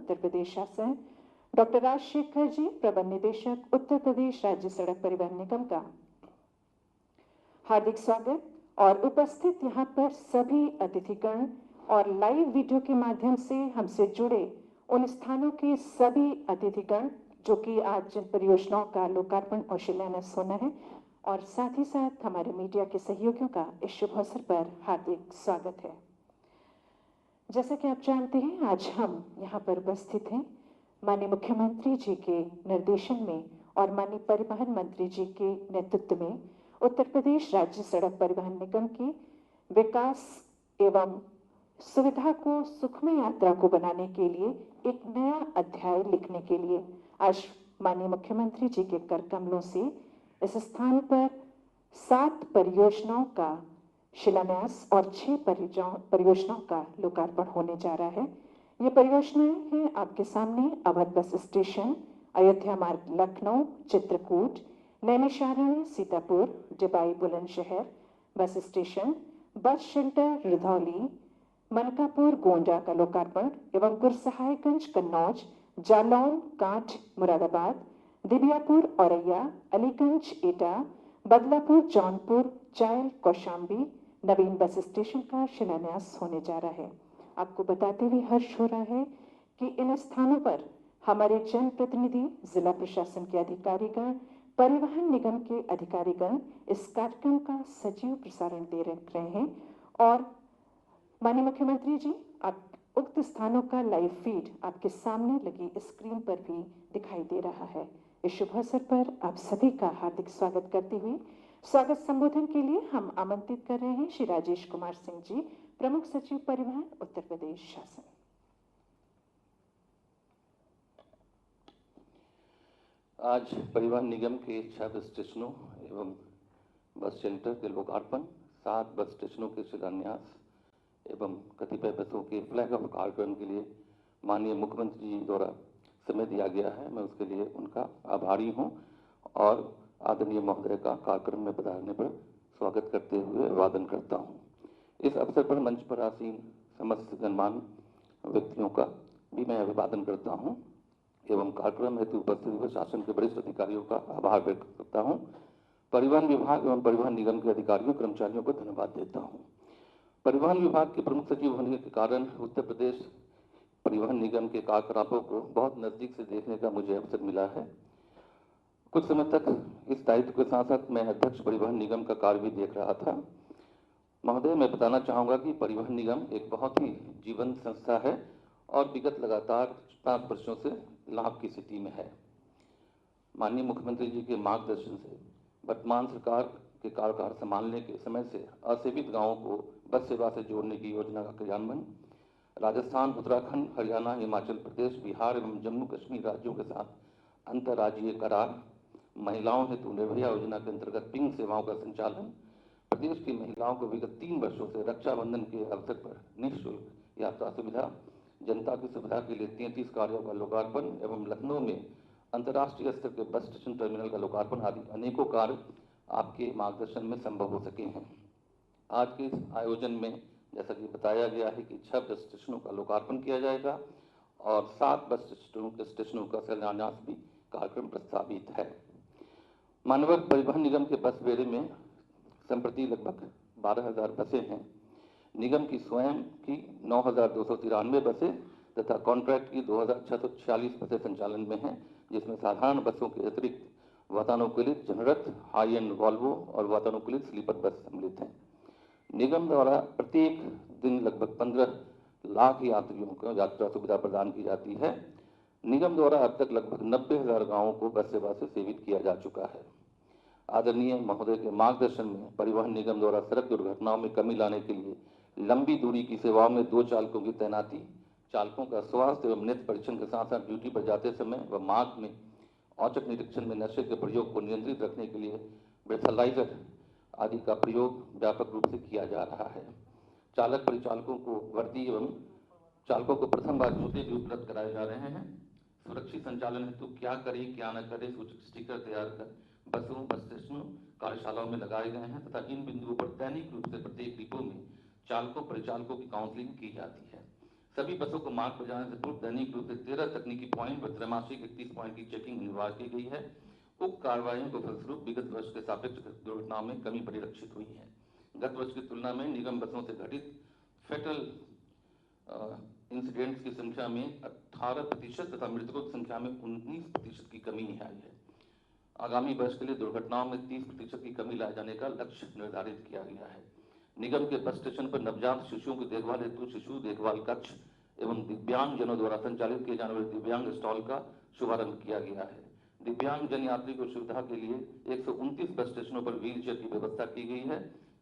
उत्तर प्रदेश शासन, डॉक्टर राजशेखर जी, प्रबंध निदेशक उत्तर प्रदेश राज्य सड़क परिवहन निगम का हार्दिक स्वागत और उपस्थित यहाँ पर सभी अतिथिगण और लाइव वीडियो के माध्यम से हमसे जुड़े उन स्थानों के सभी अतिथिगण जो कि आज जिन परियोजनाओं का लोकार्पण और शिलान्यास होना है, और साथ ही साथ हमारे मीडिया के सहयोगियों का इस शुभ अवसर पर हार्दिक स्वागत है। जैसा कि आप जानते हैं, आज हम यहाँ पर उपस्थित हैं माननीय मुख्यमंत्री जी के निर्देशन में और माननीय परिवहन मंत्री जी के नेतृत्व में उत्तर प्रदेश राज्य सड़क परिवहन निगम की विकास एवं सुविधा को सुखमय यात्रा को बनाने के लिए एक नया अध्याय लिखने के लिए आज माननीय मुख्यमंत्री जी के कर कमलों से इस स्थान पर 7 परियोजनाओं का शिलान्यास और 6 परियोजनाओं का लोकार्पण होने जा रहा है। ये परियोजनाएं हैं आपके सामने अवध बस station, Ayodhya Marg Lucknow, Chitrakoot, Naimisharanya Sitapur, Dibai Bulandshahr bus station, bus shelter Rudhauli, Mankapur Gonda का लोकार्पण एवं गुरसहायगंज कन्नौज, जालौन कांठ मुरादाबाद, दिबियापुर औरैया, अलीगंज एटा, बदलापुर जौनपुर, चायल कौशाम्बी नवीन बस स्टेशन का शिलान्यास होने जा रहा है। आपको बताते हुए हर्ष हो रहा है कि इन स्थानों पर हमारे जनप्रतिनिधि, जिला प्रशासन के अधिकारीगण, परिवहन निगम के अधिकारीगण इस कार्यक्रम का सजीव प्रसारण दे रहे हैं और माननीय मुख्यमंत्री जी, आप उक्त स्थानों का लाइव फीड आपके सामने लगी स्क्रीन पर भी दिखाई दे रहा है। इस शुभ अवसर पर आप सभी का हार्दिक स्वागत करते हुए स्वागत संबोधन के लिए हम आमंत्रित कर रहे हैं श्री राजेश कुमार सिंह जी, प्रमुख सचिव परिवहन उत्तर प्रदेश शासन। आज परिवहन निगम के 6 बस स्टेशनों एवं बस शेल्टर के लोकार्पण, 7 बस स्टेशनों के शिलान्यास एवं कतिपय बसों के फ्लैग ऑफ कार्यक्रम के लिए माननीय मुख्यमंत्री जी द्वारा समय दिया गया है। मैं उसके लिए उनका आभारी हूं और आदरणीय महोदय का कार्यक्रम में पधारने पर स्वागत करते हुए अभिवादन करता हूं। इस अवसर पर मंच पर आसीन समस्त गणमान्य व्यक्तियों का भी मैं अभिवादन करता हूं एवं कार्यक्रम हेतु उपस्थित प्रशासन के वरिष्ठ अधिकारियों का आभार व्यक्त करता हूं। परिवहन विभाग एवं परिवहन निगम के अधिकारियों कर्मचारियों को धन्यवाद देता हूं। परिवहन विभाग के प्रमुख सचिव होने के कारण उत्तर प्रदेश परिवहन निगम के कार्यकलापों को बहुत नजदीक से देखने का मुझे अवसर मिला है। कुछ समय तक इस दायित्व के साथ साथ मैं अध्यक्ष परिवहन निगम का कार्य भी देख रहा था। महोदय, मैं बताना चाहूँगा कि परिवहन निगम एक बहुत ही जीवंत संस्था है और विगत लगातार 7 वर्षों से लाभ की स्थिति में है। माननीय मुख्यमंत्री जी के मार्गदर्शन से वर्तमान सरकार के कार्यकाल संभालने के समय से असेवित गांवों को बस सेवा से जोड़ने की योजना का क्रियान्वयन राजस्थान, उत्तराखंड, हरियाणा, हिमाचल प्रदेश, बिहार एवं जम्मू कश्मीर राज्यों के साथ अंतर्राज्यीय करार, महिलाओं हेतु निर्भया योजना के अंतर्गत पिंक सेवाओं का संचालन, प्रदेश की महिलाओं को विगत 3 वर्षों से रक्षाबंधन के अवसर पर निःशुल्क यात्रा सुविधा, जनता की सुविधा के लिए 33 कार्यों का लोकार्पण एवं लखनऊ में अंतर्राष्ट्रीय स्तर के बस स्टेशन टर्मिनल का लोकार्पण आदि अनेकों कार्य आपके मार्गदर्शन में संभव हो सके हैं। आज के इस आयोजन में जैसा कि बताया गया है कि 6 बस स्टेशनों का लोकार्पण किया जाएगा और 7 बस स्टेशनों का शिलान्यास भी कार्यक्रम प्रस्तावित है। मानव परिवहन निगम के बस बेड़े में संप्रति लगभग 12,000 बसें हैं। निगम की स्वयं की 9,293 बसें तथा कॉन्ट्रैक्ट की 2,646 बसें संचालन में हैं, जिसमें साधारण बसों के अतिरिक्त वातानुकूलित जनरथ, हाई एंड वॉल्वो और वातानुकूलित स्लीपर बस सम्मिलित हैं। निगम द्वारा प्रत्येक दिन लगभग 15 लाख यात्रियों को यात्रा सुविधा प्रदान की जाती है। निगम द्वारा अब तक लगभग 90,000 गांवों को बस सेवा से सेवित किया जा चुका है। आदरणीय महोदय के मार्गदर्शन में परिवहन निगम द्वारा सड़क दुर्घटनाओं में कमी लाने के लिए लंबी दूरी की सेवाओं में 2 चालकों की तैनाती, चालकों का स्वास्थ्य एवं नित्य परीक्षण के साथ साथ ड्यूटी पर जाते समय व मार्ग में औचक निरीक्षण में नशे के प्रयोग को नियंत्रित रखने के लिए ब्रेथालाइजर आदि का प्रयोग व्यापक रूप से किया जा रहा है। चालक परिचालकों को वर्दी एवं चालकों को प्रथम बार जूते भी उपलब्ध कराए जा रहे हैं। सुरक्षित संचालन हेतु क्या करें क्या न करें सूचक स्टिकर तैयार कर बसों, बस स्टेशनों, कार्यशालाओं में लगाए गए हैं तथा इन बिंदुओं पर दैनिक रूप से प्रत्येक डिपो में चालकों परिचालकों की काउंसलिंग की जाती है। सभी बसों को मार्ग पर जाने से पूर्व दैनिक रूप से 13 तकनीकी पॉइंट व त्रैमासिक 31 पॉइंट की चेकिंग अनिवार्य की गई है। उक्त कार्रवाइयों को फलस्वरूप विगत वर्ष के सापेक्ष दुर्घटनाओं में कमी परिलक्षित हुई है। गत वर्ष की तुलना में निगम बसों से घटित फेटल इंसिडेंट्स की संख्या में 18% तथा मृतकों की संख्या में 19% की कमी आई है। आगामी वर्ष के लिए दुर्घटनाओं में 30% की कमी लाए जाने का लक्ष्य निर्धारित किया गया है। निगम के बस स्टेशन पर नवजात शिशुओं की देखभाल हेतु शिशु देखभाल कक्ष एवं दिव्यांग जनों द्वारा संचालित किए जाने वाले दिव्यांग स्टॉल का शुभारंभ किया गया है। दिव्यांग जन यात्री को सुविधा के लिए 129 बस स्टेशनों पर व्हील चेयर की व्यवस्था की गई है,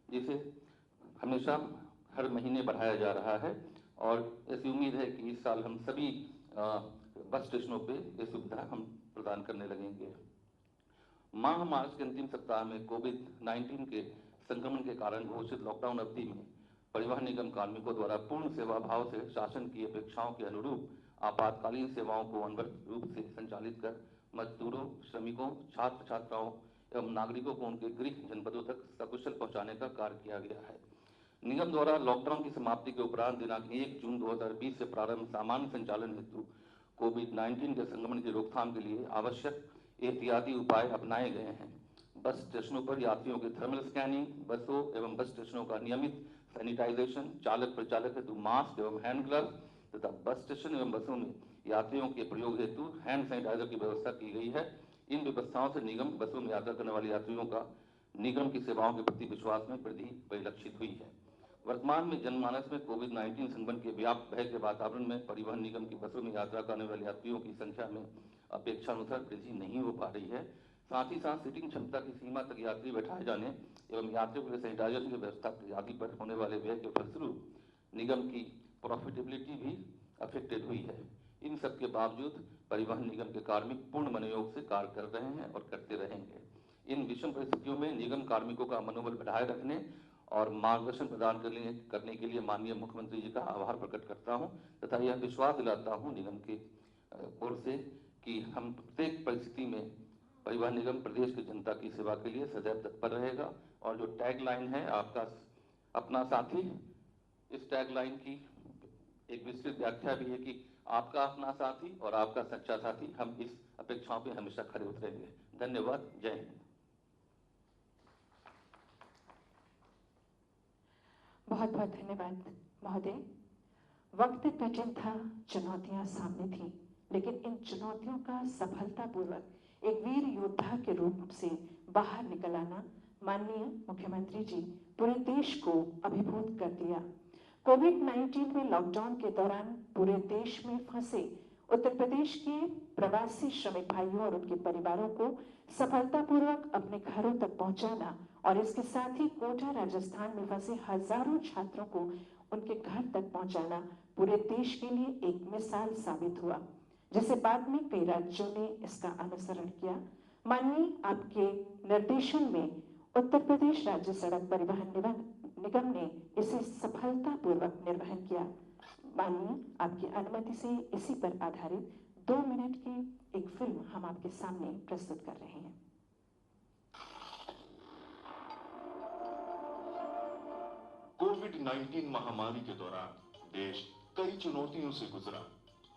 जिसे हमेशा हर महीने बढ़ाया जा रहा है और ऐसी उम्मीद है कि इस साल हम सभी बस स्टेशनों पे ये सुविधा हम प्रदान करने लगेंगे। माह मार्च के अंतिम सप्ताह में कोविड-19 के संक्रमण के कारण घोषित लॉकडाउन अवधि में परिवहन निगम कार्मिकों द्वारा पूर्ण सेवा भाव से शासन की अपेक्षाओं के अनुरूप आपातकालीन सेवाओं को अनवरत रूप से संचालित कर मजदूरों, श्रमिकों, छात्र छात्राओं एवं नागरिकों को उनके गृह जनपदों तक सकुशल पहुंचाने का कार्य किया गया है। निगम द्वारा लॉकडाउन की समाप्ति के उपरांत दिनांक 1 जून 2020 से प्रारंभ सामान्य संचालन हेतु कोविड-19 के संक्रमण की रोकथाम के लिए आवश्यक एहतियाती उपाय अपनाए गए हैं। बस स्टेशनों पर यात्रियों के थर्मल स्कैनिंग, बसों एवं बस स्टेशनों का नियमित सैनिटाइजेशन, चालक परिचालक हेतु मास्क एवं हैंड ग्लव्स तथा बस स्टेशन एवं बसों में यात्रियों के प्रयोग हेतु हैंड सैनिटाइजर की व्यवस्था की गई है। इन व्यवस्थाओं से निगम बसों में यात्रा करने वाले यात्रियों का निगम की सेवाओं के प्रति विश्वास में वृद्धि परिलक्षित हुई है। वर्तमान में जनमानस में कोविड-19 संक्रमण के व्यापक भय के वातावरण में परिवहन निगम की बसों में यात्रा करने वाले यात्रियों की संख्या में अपेक्षानुसार वृद्धि नहीं हो पा रही है। साथ ही साथ सीटिंग क्षमता की सीमा तक यात्री बैठाए जाने एवं यात्रियों के लिए सैनिटाइजेशन की व्यवस्था आदि पर होने वाले व्यय के फलस्वरूप निगम की प्रॉफिटेबिलिटी भी अफेक्टेड हुई है। इन सब के बावजूद परिवहन निगम के कार्मिक पूर्ण मनोयोग से कार्य कर रहे हैं और करते रहेंगे। इन विषम परिस्थितियों में निगम कार्मिकों का मनोबल बढ़ाए रखने और मार्गदर्शन प्रदान करने के लिए माननीय मुख्यमंत्री जी का आभार प्रकट करता हूं तथा यह विश्वास दिलाता हूं निगम की ओर से कि हम प्रत्येक परिस्थिति में परिवहन निगम प्रदेश की जनता की सेवा के लिए सदैव तत्पर रहेगा। और जो टैगलाइन है आपका अपना साथी, इस टैगलाइन की एक विस्तृत व्याख्या भी है कि आपका अपना साथी और आपका सच्चा साथी। हम इस अपेक्षाओं पे हमेशा खरे उतरेंगे। धन्यवाद। जय हिंद। बहुत बहुत धन्यवाद महोदय। वक्त कठिन था, चुनौतियां सामने थी, लेकिन इन चुनौतियों का सफलतापूर्वक एक वीर योद्धा के रूप से बाहर निकल आना माननीय मुख्यमंत्री जी पूरे देश को अभिभूत कर दिया। कोविड-19 में लॉकडाउन के दौरान पूरे देश में फंसे उत्तर प्रदेश के प्रवासी श्रमिक भाइयों और उनके परिवारों को सफलतापूर्वक अपने घरों तक पहुंचाना और इसके साथ ही कोटा राजस्थान में फंसे हजारों छात्रों को उनके घर तक पहुंचाना पूरे देश के लिए एक मिसाल साबित हुआ, जिसे बाद में कई राज्यों ने इसका अनुसरण किया। माननीय आपके निर्देशन में उत्तर प्रदेश राज्य सड़क परिवहन निगम ने इसे सफलतापूर्वक निर्वहन किया। माननीय आपकी अनुमति से इसी पर आधारित 2 मिनट की एक फिल्म हम आपके सामने प्रस्तुत कर रहे हैं। कोविड-19 महामारी के दौरान देश कई चुनौतियों से गुजरा।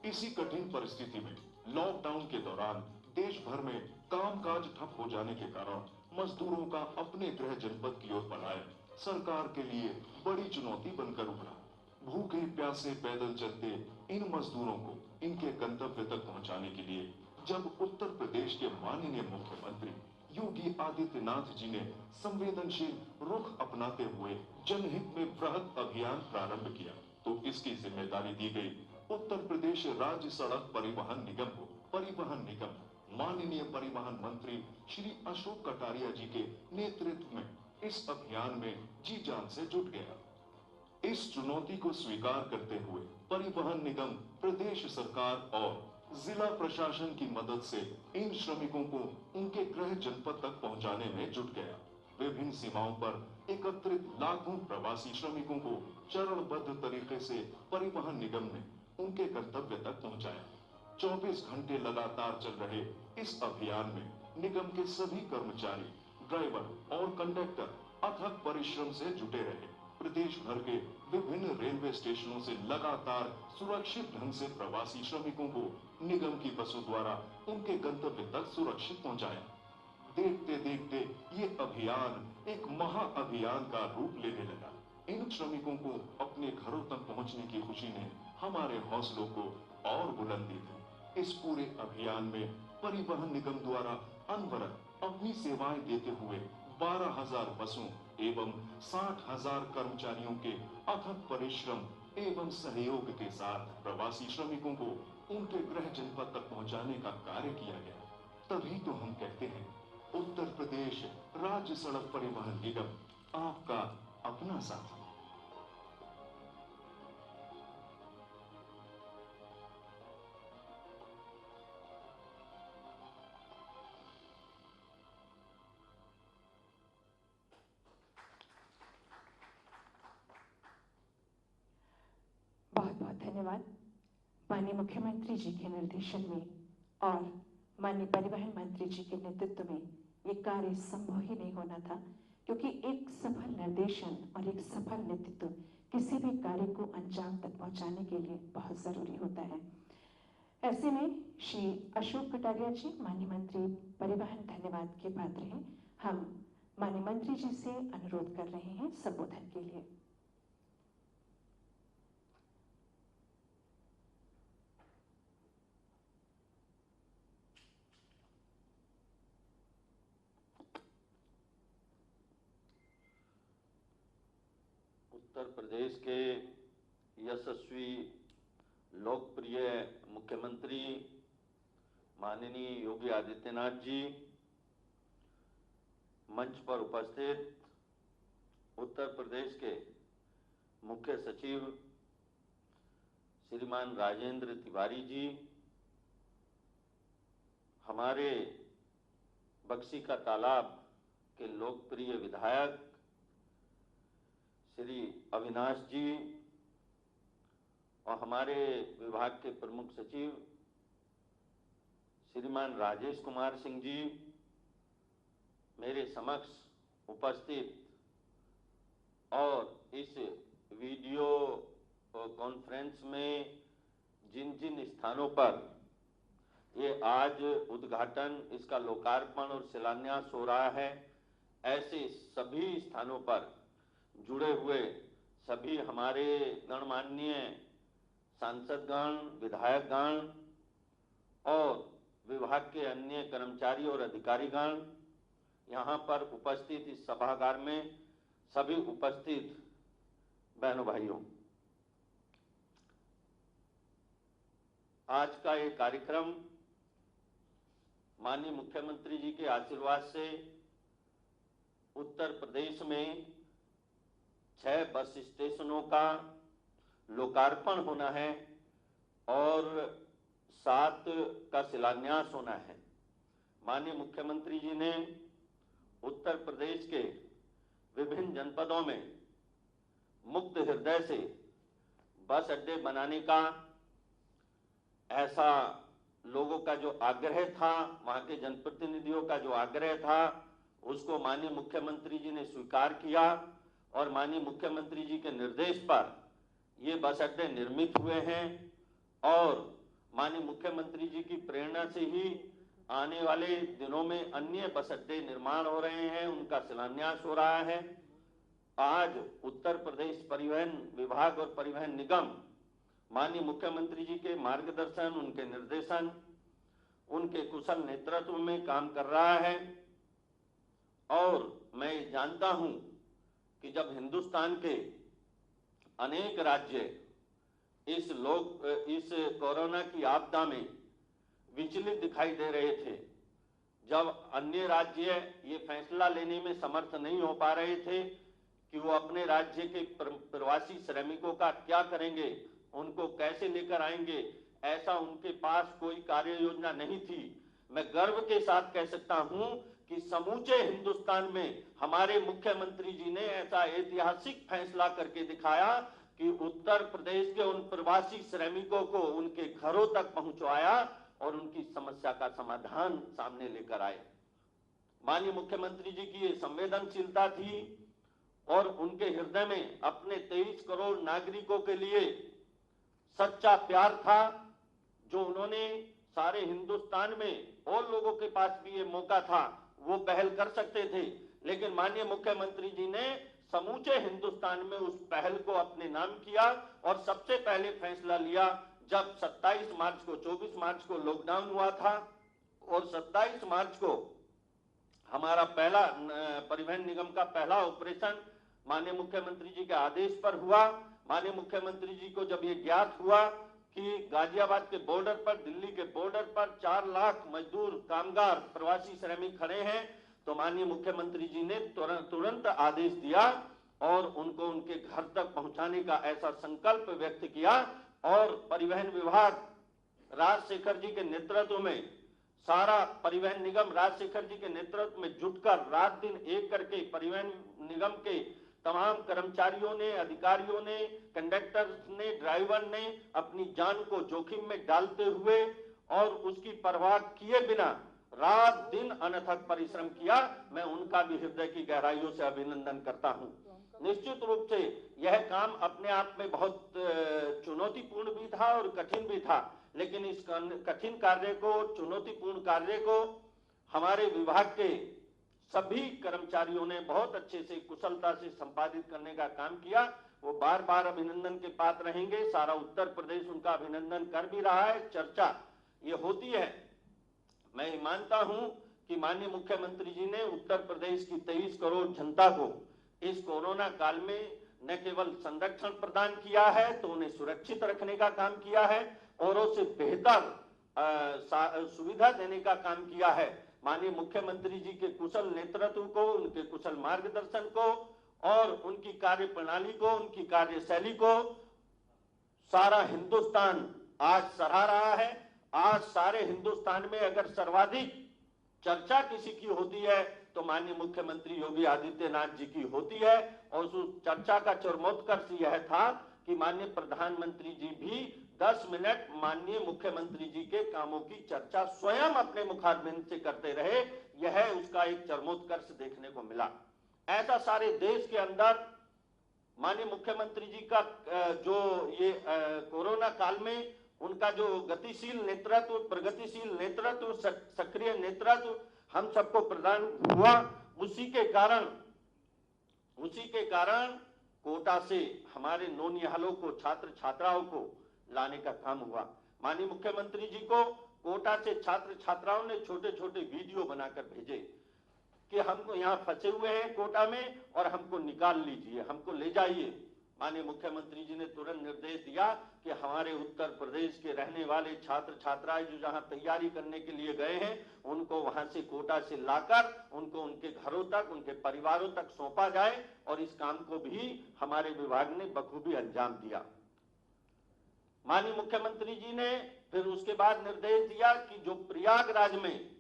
इसी कठिन परिस्थिति में लॉकडाउन के दौरान देश भर में कामकाज ठप हो जाने के कारण मजदूरों का अपने गृह जनपद की ओर पलायन सरकार के लिए बड़ी चुनौती बनकर उभरा। भूखे प्यासे पैदल चलते इन मजदूरों को इनके गंतव्य तक पहुंचाने के लिए जब उत्तर प्रदेश के माननीय मुख्यमंत्री योगी आदित्यनाथ जी ने संवेदनशील रुख अपनाते हुए जनहित में वृहद अभियान प्रारंभ किया, तो इसकी जिम्मेदारी दी गई उत्तर प्रदेश राज्य सड़क परिवहन निगम को। परिवहन निगम माननीय परिवहन मंत्री श्री अशोक कटारिया जी के नेतृत्व में इस अभियान में जी जान से जुट गया। इस चुनौती को स्वीकार करते हुए परिवहन निगम प्रदेश सरकार और जिला प्रशासन की मदद से इन श्रमिकों को उनके गृह जनपद तक पहुंचाने में जुट गया। विभिन्न सीमाओं पर एकत्रित लाखों प्रवासी श्रमिकों को चरणबद्ध तरीके से परिवहन निगम ने उनके गंतव्य तक पहुंचाया। 24 घंटे लगातार चल रहे इस अभियान में निगम के सभी कर्मचारी, ड्राइवर और कंडक्टर अथक परिश्रम से जुटे रहे। प्रदेश भर के विभिन्न रेलवे स्टेशनों से लगातार सुरक्षित ढंग से प्रवासी श्रमिकों को निगम की बसों द्वारा उनके गंतव्य तक सुरक्षित पहुंचाया। देखते देखते ये अभियान एक महाअभियान का रूप लेने लगा। इन श्रमिकों को अपने घरों तक पहुंचने की खुशी ने हमारे हौसलों को और बुलंदी दी। इस पूरे अभियान में परिवहन निगम द्वारा अनवरत अपनी सेवाएं देते हुए 12,000 बसों एवं 60,000 कर्मचारियों के अथक परिश्रम एवं सहयोग के साथ प्रवासी श्रमिकों को उनके गृह जनपद तक पहुंचाने का कार्य किया गया। तभी तो हम कहते हैं, उत्तर प्रदेश राज्य सड़क परिवहन निगम आपका अपना साथी। बहुत बहुत धन्यवाद। माननीय मुख्यमंत्री जी के निर्देशन में और माननीय परिवहन मंत्री जी के नेतृत्व में ये कार्य संभव ही नहीं होना था, क्योंकि एक सफल निर्देशन और एक सफल नेतृत्व किसी भी कार्य को अंजाम तक पहुंचाने के लिए बहुत जरूरी होता है। ऐसे में श्री अशोक कटारिया जी, माननीय मंत्री परिवहन, धन्यवाद के पात्र हैं। हम माननीय मंत्री जी से अनुरोध कर रहे हैं संबोधन के लिए। उत्तर प्रदेश के यशस्वी लोकप्रिय मुख्यमंत्री माननीय योगी आदित्यनाथ जी, मंच पर उपस्थित उत्तर प्रदेश के मुख्य सचिव श्रीमान राजेंद्र तिवारी जी, हमारे बक्सी का तालाब के लोकप्रिय विधायक श्री अविनाश जी और हमारे विभाग के प्रमुख सचिव श्रीमान राजेश कुमार सिंह जी, मेरे समक्ष उपस्थित और इस वीडियो कॉन्फ्रेंस में जिन जिन स्थानों पर ये आज उद्घाटन, इसका लोकार्पण और शिलान्यास हो रहा है, ऐसे सभी स्थानों पर जुड़े हुए सभी हमारे गणमान्य सांसदगण, विधायकगण और विभाग के अन्य कर्मचारी और अधिकारीगण, यहाँ पर उपस्थित इस सभागार में सभी उपस्थित बहनों भाइयों, आज का ये कार्यक्रम माननीय मुख्यमंत्री जी के आशीर्वाद से उत्तर प्रदेश में 6 बस स्टेशनों का लोकार्पण होना है और 7 का शिलान्यास होना है। माननीय मुख्यमंत्री जी ने उत्तर प्रदेश के विभिन्न जनपदों में मुक्त हृदय से बस अड्डे बनाने का, ऐसा लोगों का जो आग्रह था, वहां के जनप्रतिनिधियों का जो आग्रह था, उसको माननीय मुख्यमंत्री जी ने स्वीकार किया और माननीय मुख्यमंत्री जी के निर्देश पर ये बस अड्डे निर्मित हुए हैं और माननीय मुख्यमंत्री जी की प्रेरणा से ही आने वाले दिनों में अन्य बस अड्डे निर्माण हो रहे हैं, उनका शिलान्यास हो रहा है। आज उत्तर प्रदेश परिवहन विभाग और परिवहन निगम माननीय मुख्यमंत्री जी के मार्गदर्शन, उनके निर्देशन, उनके कुशल नेतृत्व में काम कर रहा है और मैं जानता हूं कि जब हिंदुस्तान के अनेक राज्य इस कोरोना की आपदा में विचलित दिखाई दे रहे थे, जब अन्य राज्य ये फैसला लेने में समर्थ नहीं हो पा रहे थे कि वो अपने राज्य के प्रवासी श्रमिकों का क्या करेंगे, उनको कैसे लेकर आएंगे, ऐसा उनके पास कोई कार्य योजना नहीं थी। मैं गर्व के साथ कह सकता हूं कि समूचे हिंदुस्तान में हमारे मुख्यमंत्री जी ने ऐसा ऐतिहासिक फैसला करके दिखाया कि उत्तर प्रदेश के उन प्रवासी श्रमिकों को उनके घरों तक पहुंचाया और उनकी समस्या का समाधान सामने लेकर आए। माननीय मुख्यमंत्री जी की ये संवेदनशीलता थी और उनके हृदय में अपने 23 करोड़ नागरिकों के लिए सच्चा प्यार था, जो उन्होंने सारे हिंदुस्तान में और लोगों के पास भी ये मौका था, वो पहल कर सकते थे, लेकिन माननीय मुख्यमंत्री जी ने समूचे हिंदुस्तान में उस पहल को अपने नाम किया और सबसे पहले फैसला लिया जब 27 मार्च को 24 मार्च को लॉकडाउन हुआ था और 27 मार्च को हमारा पहला परिवहन निगम का पहला ऑपरेशन माननीय मुख्यमंत्री जी के आदेश पर हुआ। माननीय मुख्यमंत्री जी को जब ये ज्ञात हुआ कि गाजियाबाद के बॉर्डर पर, दिल्ली के बॉर्डर पर 4 लाख मजदूर, कामगार, प्रवासी श्रमिक खड़े हैं, तो माननीय मुख्यमंत्री जी ने तुरंत आदेश दिया और उनको उनके घर तक पहुंचाने का ऐसा संकल्प व्यक्त किया और परिवहन विभाग राजशेखर जी के नेतृत्व में, सारा परिवहन निगम राजशेखर जी के नेतृत्व में जुटकर रात दिन एक करके परिवहन निगम के तमाम कर्मचारियों ने, अधिकारियों ने, कंडक्टर्स ने, ड्राइवर ने अपनी जान को जोखिम में डालते हुए और उसकी परवाह किए बिना रात दिन अनथक परिश्रम किया। मैं उनका भी हृदय की गहराइयों से अभिनंदन करता हूं। निश्चित रूप से यह काम अपने आप में बहुत चुनौतीपूर्ण भी था और कठिन भी था, लेकिन इस कठिन कार्य को, चुनौतीपूर्ण कार्य को हमारे विभाग के सभी कर्मचारियों ने बहुत अच्छे से, कुशलता से संपादित करने का काम किया। वो बार बार अभिनंदन के पात्र रहेंगे। सारा उत्तर प्रदेश उनका अभिनंदन कर भी रहा है। चर्चा ये होती है। मैं मानता हूं कि माननीय मुख्यमंत्री जी ने उत्तर प्रदेश की 23 करोड़ जनता को इस कोरोना काल में न केवल संरक्षण प्रदान किया है, तो उन्हें सुरक्षित रखने का काम किया है, औरों से बेहतर सुविधा देने का काम किया है। माननीय मुख्यमंत्री जी के कुशल नेतृत्व को, उनके कुशल मार्गदर्शन को और उनकी कार्य प्रणाली को, उनकी कार्यशैली को सारा हिंदुस्तान आज सराह रहा है। आज सारे हिंदुस्तान में अगर सर्वाधिक चर्चा किसी की होती है तो माननीय मुख्यमंत्री योगी आदित्यनाथ जी की होती है, और उस चर्चा का चरमोत्कर्ष यह था कि माननीय प्रधानमंत्री जी भी 10 मिनट माननीय मुख्यमंत्री जी के कामों की चर्चा स्वयं अपने मुखारबिंद से करते रहे। यह उसका एक चरमोत्कर्ष देखने को मिला। ऐसा सारे देश के अंदर माननीय मुख्यमंत्री जी का जो ये कोरोना काल में उनका जो गतिशील नेतृत्व, प्रगतिशील नेतृत्व, सक्रिय नेतृत्व हम सबको प्रदान हुआ, उसी के कारण कोटा से हमारे नौनिहालों को, छात्र छात्राओं को लाने का काम हुआ। माननीय मुख्यमंत्री जी को कोटा से छात्र छात्राओं ने छोटे छोटे वीडियो बनाकर भेजे कि हमको यहाँ फंसे हुए हैं कोटा में और हमको निकाल लीजिए, हमको ले जाइए। माननीय मुख्यमंत्री जी ने तुरंत निर्देश दिया कि हमारे उत्तर प्रदेश के रहने वाले छात्र छात्राएं जो जहां तैयारी करने के लिए गए हैं, उनको वहां से कोटा से लाकर उनको उनके घरों तक, उनके परिवारों तक सौंपा जाए, और इस काम को भी हमारे विभाग ने बखूबी अंजाम दिया। माननीय मुख्यमंत्री जी ने फिर उसके बाद निर्देश दिया कि जो प्रयागराज में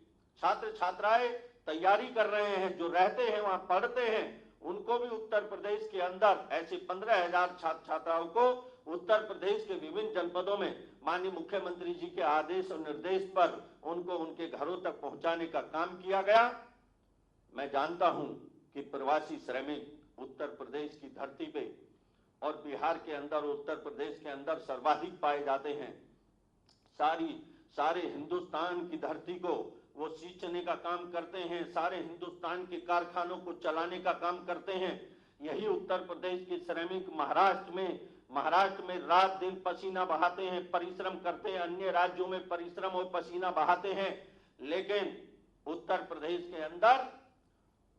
छात्र छात्राएं तैयारी कर रहे हैं, जो रहते हैं, वहां पढ़ते हैं, उनको भी उत्तर प्रदेश के अंदर ऐसे 15,000 छात्र छात्राओं को उत्तर प्रदेश के विभिन्न जनपदों में माननीय मुख्यमंत्री जी के आदेश और निर्देश पर उनको उनके घरों तक पहुंचाने का काम किया गया। मैं जानता हूं कि प्रवासी श्रमिक उत्तर प्रदेश की धरती पे और बिहार के अंदर, उत्तर प्रदेश के अंदर सर्वाधिक पाए जाते हैं। सारे हिंदुस्तान की धरती को वो सींचने का काम करते हैं, सारे हिंदुस्तान के कारखानों को चलाने का काम करते हैं। यही उत्तर प्रदेश के श्रमिक महाराष्ट्र में रात दिन पसीना बहाते हैं, परिश्रम करते हैं, अन्य राज्यों में परिश्रम और पसीना बहाते हैं, लेकिन उत्तर प्रदेश के अंदर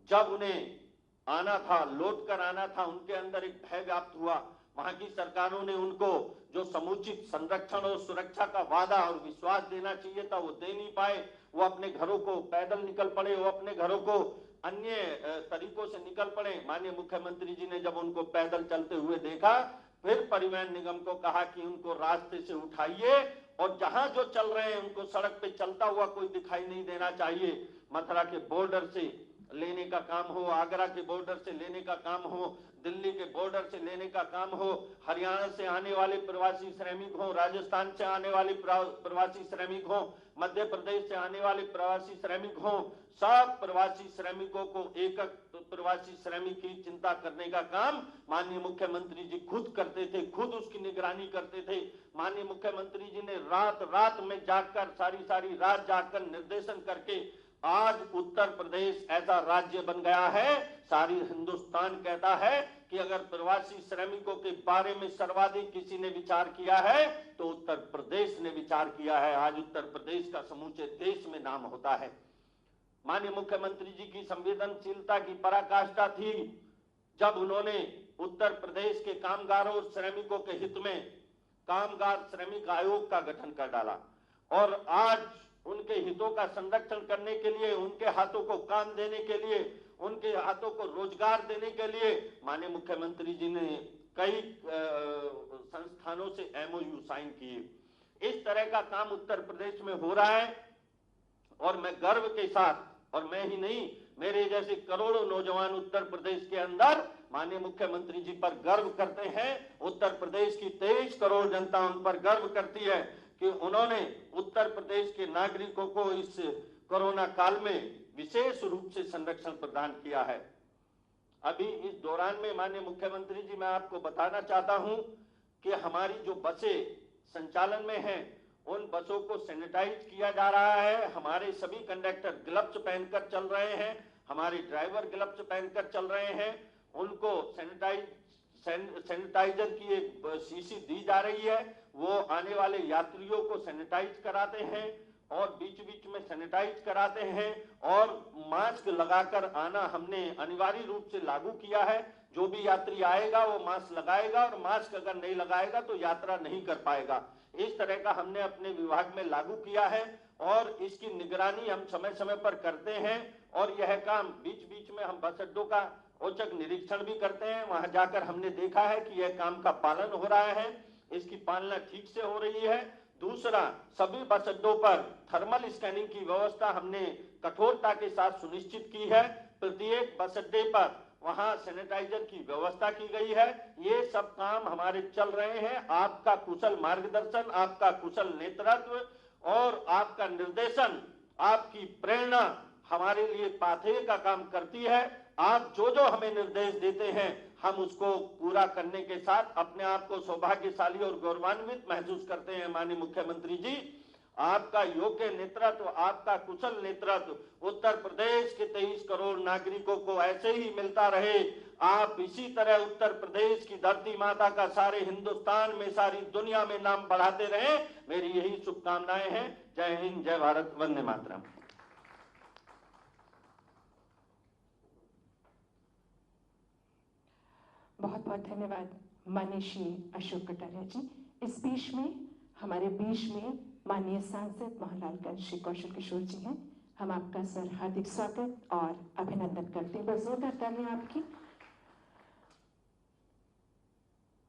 जब उन्हें आना था, लौट कर आना था, उनके अंदर एक भय व्याप्त हुआ। वहां की सरकारों ने उनको जो समुचित संरक्षण और सुरक्षा का वादा और विश्वास देना चाहिए था, वो दे नहीं पाए। वो अपने घरों को पैदल निकल पड़े, वो अपने घरों को अन्य तरीकों से निकल पड़े। माननीय मुख्यमंत्री जी ने जब उनको पैदल चलते हुए देखा, फिर परिवहन निगम को कहा कि उनको रास्ते से उठाइए और जहां जो चल रहे हैं उनको सड़क पे चलता हुआ कोई दिखाई नहीं देना चाहिए। मथुरा के बॉर्डर से लेने का काम हो, आगरा के बॉर्डर से लेने का काम हो, दिल्ली के बॉर्डर से लेने का काम हो, हरियाणा से आने वाले प्रवासी श्रमिक हो, राजस्थान से आने वाले प्रवासी श्रमिक हो, मध्य प्रदेश से आने वाले प्रवासी श्रमिक हो, सब प्रवासी श्रमिकों को एक प्रवासी श्रमिक की चिंता करने का काम माननीय मुख्यमंत्री जी खुद करते थे, खुद उसकी निगरानी करते थे। माननीय मुख्यमंत्री जी ने रात में जागकर सारी रात जागकर निर्देशन करके आज उत्तर प्रदेश ऐसा राज्य बन गया है, सारी हिंदुस्तान कहता है कि अगर प्रवासी श्रमिकों के बारे में सर्वाधिक किसी ने विचार किया है तो उत्तर प्रदेश ने विचार किया है। आज उत्तर प्रदेश का समूचे देश में नाम होता है। माननीय मुख्यमंत्री जी की संवेदनशीलता की पराकाष्ठा थी जब उन्होंने उत्तर प्रदेश के कामगारों और श्रमिकों के हित में कामगार श्रमिक आयोग का गठन कर डाला और आज उनके हितों का संरक्षण करने के लिए, उनके हाथों को काम देने के लिए, उनके हाथों को रोजगार देने के लिए माननीय मुख्यमंत्री जी ने कई संस्थानों से एमओयू साइन किए। इस तरह का काम उत्तर प्रदेश में हो रहा है और मैं गर्व के साथ, और मैं ही नहीं, मेरे जैसे करोड़ों नौजवान उत्तर प्रदेश के अंदर माननीय मुख्यमंत्री जी पर गर्व करते हैं। उत्तर प्रदेश की 23 करोड़ जनता उन पर गर्व करती है कि उन्होंने उत्तर प्रदेश के नागरिकों को इस कोरोना काल में विशेष रूप से संरक्षण प्रदान किया है। अभी इस दौरान में माननीय मुख्यमंत्री जी, मैं आपको बताना चाहता हूं कि हमारी जो बसें संचालन में हैं उन बसों को सैनिटाइज किया जा रहा है। हमारे सभी कंडक्टर ग्लव्स पहनकर चल रहे हैं, हमारे ड्राइवर ग्लव्स पहनकर चल रहे हैं। उनको सैनिटाइजर की एक शीशी दी जा रही है, वो आने वाले यात्रियों को सैनिटाइज कराते हैं और बीच बीच में सैनिटाइज कराते हैं और मास्क लगाकर आना हमने अनिवार्य रूप से लागू किया है। जो भी यात्री आएगा वो मास्क लगाएगा और मास्क अगर नहीं लगाएगा तो यात्रा नहीं कर पाएगा। इस तरह का हमने अपने विभाग में लागू किया है और इसकी निगरानी हम समय समय पर करते हैं और यह काम बीच बीच में हम बस अड्डों का औचक निरीक्षण भी करते हैं। वहां जाकर हमने देखा है कि यह काम का पालन हो रहा है, इसकी पालना ठीक से हो रही है। दूसरा, सभी बस अड्डों पर थर्मल स्कैनिंग की व्यवस्था हमने कठोरता के साथ सुनिश्चित की है। प्रत्येक बस अड्डे पर वहां सैनिटाइजर की व्यवस्था की गई है। ये सब काम हमारे चल रहे हैं। आपका कुशल मार्गदर्शन, आपका कुशल नेतृत्व और आपका निर्देशन, आपकी प्रेरणा हमारे लिए पाथेय का काम करती है। आप जो जो हमें निर्देश देते हैं हम उसको पूरा करने के साथ अपने आप को सौभाग्यशाली और गौरवान्वित महसूस करते हैं। माननीय मुख्यमंत्री जी, आपका योग्य नेतृत्व, आपका कुशल नेतृत्व उत्तर प्रदेश के 23 करोड़ नागरिकों को ऐसे ही मिलता रहे। आप इसी तरह उत्तर प्रदेश की धरती माता का सारे हिंदुस्तान में, सारी दुनिया में नाम बढ़ाते रहे। मेरी यही शुभकामनाएं हैं। जय हिंद, जय भारत, वंदे मातरम। बहुत बहुत धन्यवाद माननीय श्री अशोक कटारिया जी। इस बीच में हमारे बीच में माननीय सांसद मोहनलाल श्री कौशल किशोर जी हैं। हम आपका सर हार्दिक स्वागत और अभिनंदन करते हैं। बस जोरदार तालियां आपकी।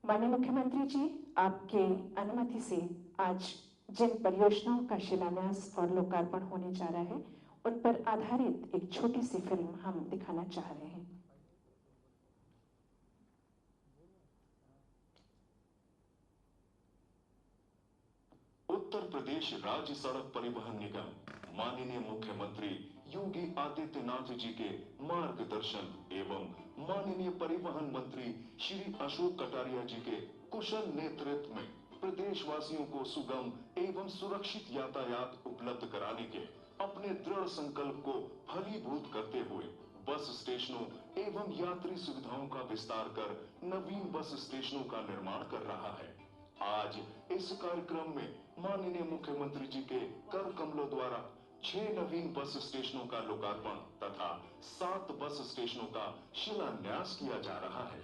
माननीय मुख्यमंत्री जी, आपके अनुमति से आज जिन परियोजनाओं का शिलान्यास और लोकार्पण होने जा रहा है उन पर आधारित एक छोटी सी फिल्म हम दिखाना चाह रहे हैं। उत्तर प्रदेश राज्य सड़क परिवहन निगम माननीय मुख्यमंत्री योगी आदित्यनाथ जी के मार्गदर्शन एवं माननीय परिवहन मंत्री श्री अशोक कटारिया जी के कुशल नेतृत्व में प्रदेशवासियों को सुगम एवं सुरक्षित यातायात उपलब्ध कराने के अपने दृढ़ संकल्प को फलीभूत करते हुए बस स्टेशनों एवं यात्री सुविधाओं का विस्तार कर नवीन बस स्टेशनों का निर्माण कर रहा है। आज इस कार्यक्रम में माननीय मुख्यमंत्री जी के कर कमलों द्वारा 6 नवीन बस स्टेशनों का लोकार्पण तथा 7 बस स्टेशनों का शिलान्यास किया जा रहा है।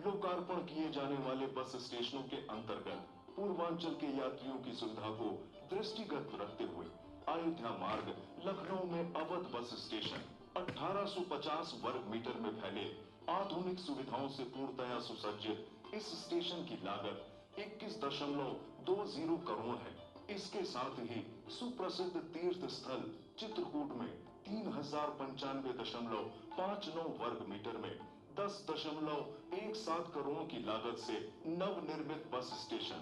लोकार्पण किए जाने वाले बस स्टेशनों के अंतर्गत पूर्वांचल के यात्रियों की सुविधा को दृष्टिगत रखते हुए अयोध्या मार्ग लखनऊ में अवध बस स्टेशन 1850 वर्ग मीटर में फैले आधुनिक सुविधाओं से पूर्णतया सुसज्जित इस स्टेशन की लागत 21.20 करोड़ है। इसके साथ ही सुप्रसिद्ध तीर्थ स्थल चित्रकूट में 3095.59 वर्ग मीटर में 10.17 करोड़ की लागत से नवनिर्मित बस स्टेशन,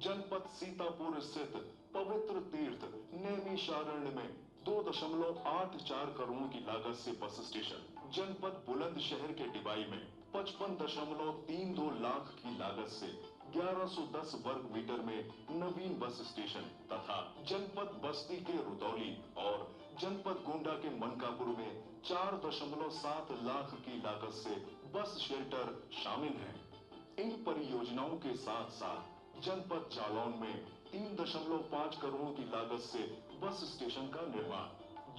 जनपद सीतापुर स्थित पवित्र तीर्थ नैमिषारण्य में 2.84 करोड़ की लागत से बस स्टेशन, जनपद बुलंदशहर के डिबाई में 55.32 लाख की लागत से 1110 वर्ग मीटर में नवीन बस स्टेशन तथा जनपद बस्ती के रुदौली और जनपद गोंडा के मनकापुर में 4.7 लाख की लागत से बस शेल्टर शामिल हैं। इन परियोजनाओं के साथ साथ जनपद जालौन में 3.5 करोड़ की लागत से बस स्टेशन का निर्माण,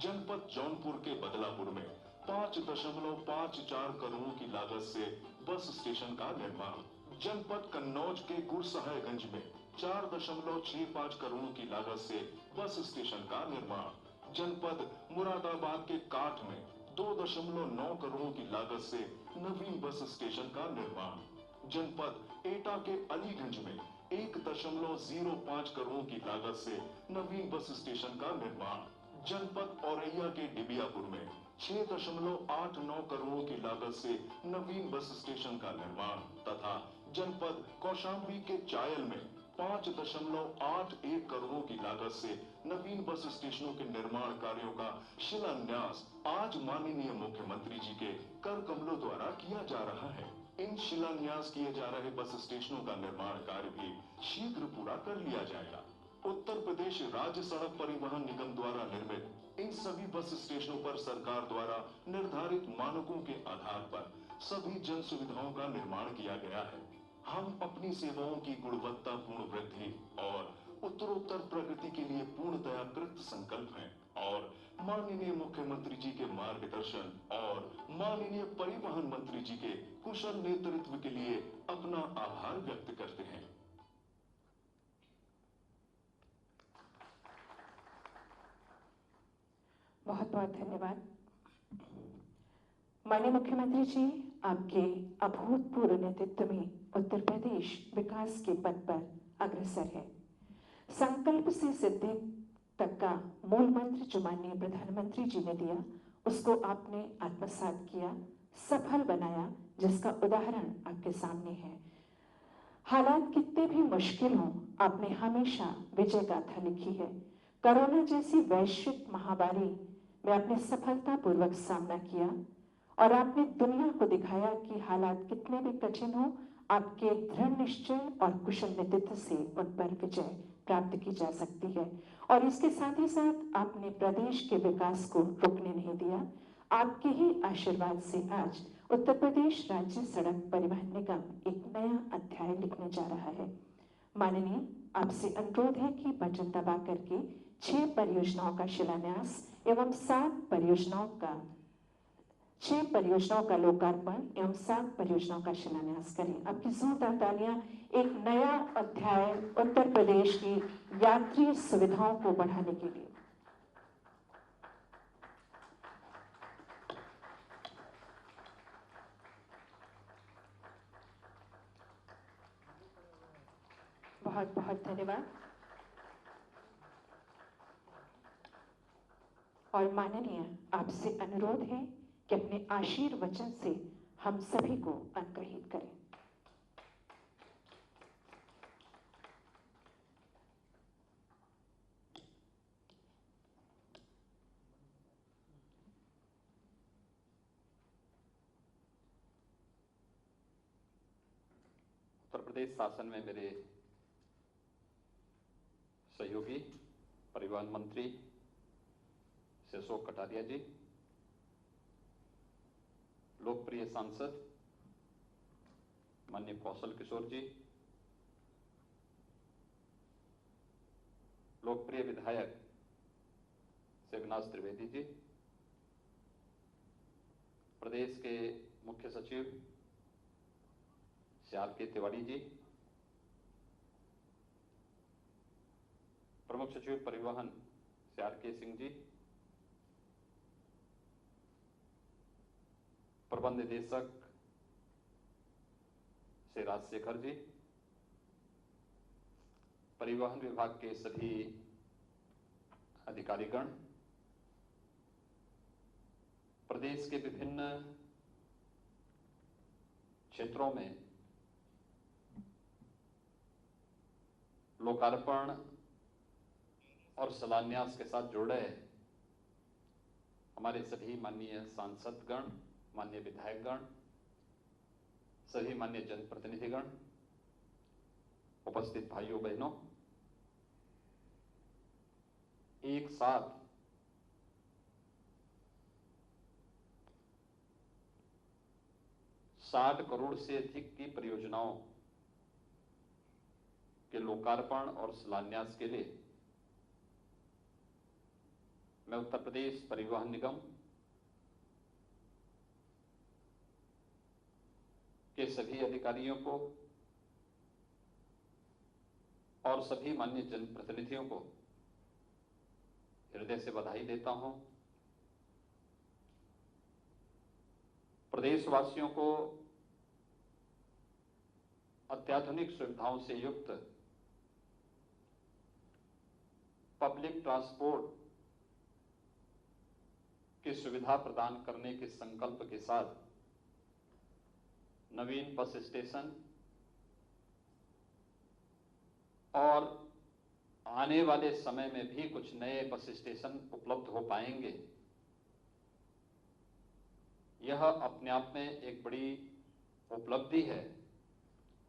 जनपद जौनपुर के बदलापुर में 5.54 करोड़ की लागत से बस स्टेशन का निर्माण, जनपद कन्नौज के गुरसहायगंज में 4.65 करोड़ की लागत से बस स्टेशन का निर्माण, जनपद मुरादाबाद के काठ में 2.9 करोड़ की लागत से नवीन बस स्टेशन का निर्माण, जनपद एटा के अलीगंज में 1.05 करोड़ की लागत से नवीन बस स्टेशन का निर्माण, जनपद औरैया के डिबियापुर में 6.89 करोड़ की लागत से नवीन बस स्टेशन का निर्माण तथा जनपद कौशाम्बी के चायल में 5.81 करोड़ की लागत से नवीन बस स्टेशनों के निर्माण कार्यों का शिलान्यास आज माननीय मुख्यमंत्री जी के कर कमलों द्वारा किया जा रहा है। इन शिलान्यास किए जा रहे बस स्टेशनों का निर्माण कार्य भी शीघ्र पूरा कर लिया जाएगा। उत्तर प्रदेश राज्य सड़क परिवहन निगम द्वारा निर्मित इन सभी बस स्टेशनों पर सरकार द्वारा निर्धारित मानकों के आधार पर सभी जन सुविधाओं का निर्माण किया गया है। हम अपनी सेवाओं की गुणवत्तापूर्ण वृद्धि और उत्तरोत्तर प्रगति के लिए पूर्णतया कृत संकल्प हैं और माननीय मुख्यमंत्री जी के मार्गदर्शन और माननीय परिवहन मंत्री जी के कुशल नेतृत्व के लिए अपना आभार व्यक्त करते हैं। बहुत बहुत धन्यवाद। माननीय मुख्यमंत्री जी, आपके अभूतपूर्व नेतृत्व में उत्तर प्रदेश विकास के पथ पर अग्रसर है। संकल्प से सिद्धि तक का मूल मंत्र जो माननीय प्रधानमंत्री जी ने दिया, उसको आपने आत्मसात किया, सफल बनाया, जिसका उदाहरण आपके सामने है। हालात कितने भी मुश्किल हों, आपने हमेशा विजय गाथा लिखी है। कोरोना जैसी वैश्विक महामारी में आपने सफलतापूर्वक सामना किया और आपने दुनिया को दिखाया कि हालात कितने भी कठिन हो, आपके दृढ़ निश्चय और कुशल नेतृत्व से उन पर विजय प्राप्त की जा सकती है। और इसके साथ ही साथ आपने प्रदेश के विकास को रुकने नहीं दिया। आपके ही आशीर्वाद से आज उत्तर प्रदेश राज्य सड़क परिवहन निगम एक नया अध्याय लिखने जा रहा है। माननीय, आपसे अनुरोध है कि बटन दबा करके 6 परियोजनाओं का शिलान्यास एवं 6 परियोजनाओं का लोकार्पण एवं 7 परियोजनाओं का शिलान्यास करें। आपकी जोरदार तालियां एक नया अध्याय उत्तर प्रदेश की यात्री सुविधाओं को बढ़ाने के लिए। बहुत बहुत धन्यवाद। और माननीय, आपसे अनुरोध है कि अपने आशीर्वचन से हम सभी को अनुग्रहित करें। उत्तर प्रदेश शासन में मेरे सहयोगी परिवहन मंत्री श्री अशोक कटारिया जी, लोकप्रिय सांसद माननीय कौशल किशोर जी, लोकप्रिय विधायक श्री अविनाश त्रिवेदी जी, प्रदेश के मुख्य सचिव श्री आर के तिवारी जी, प्रमुख सचिव परिवहन श्री आर के सिंह जी, प्रबंध निदेशक श्री राजशेखर जी, परिवहन विभाग के सभी अधिकारीगण, प्रदेश के विभिन्न क्षेत्रों में लोकार्पण और शिलान्यास के साथ जुड़े हमारे सभी माननीय सांसदगण, माननीय विधायकगण, सभी माननीय जनप्रतिनिधिगण, उपस्थित भाइयों बहनों, एक साथ $60 करोड़ से अधिक की परियोजनाओं के लोकार्पण और शिलान्यास के लिए मैं उत्तर प्रदेश परिवहन निगम के सभी अधिकारियों को और सभी माननीय जनप्रतिनिधियों को हृदय से बधाई देता हूं। प्रदेशवासियों को अत्याधुनिक सुविधाओं से युक्त पब्लिक ट्रांसपोर्ट की सुविधा प्रदान करने के संकल्प के साथ नवीन बस स्टेशन और आने वाले समय में भी कुछ नए बस स्टेशन उपलब्ध हो पाएंगे। यह अपने आप में एक बड़ी उपलब्धि है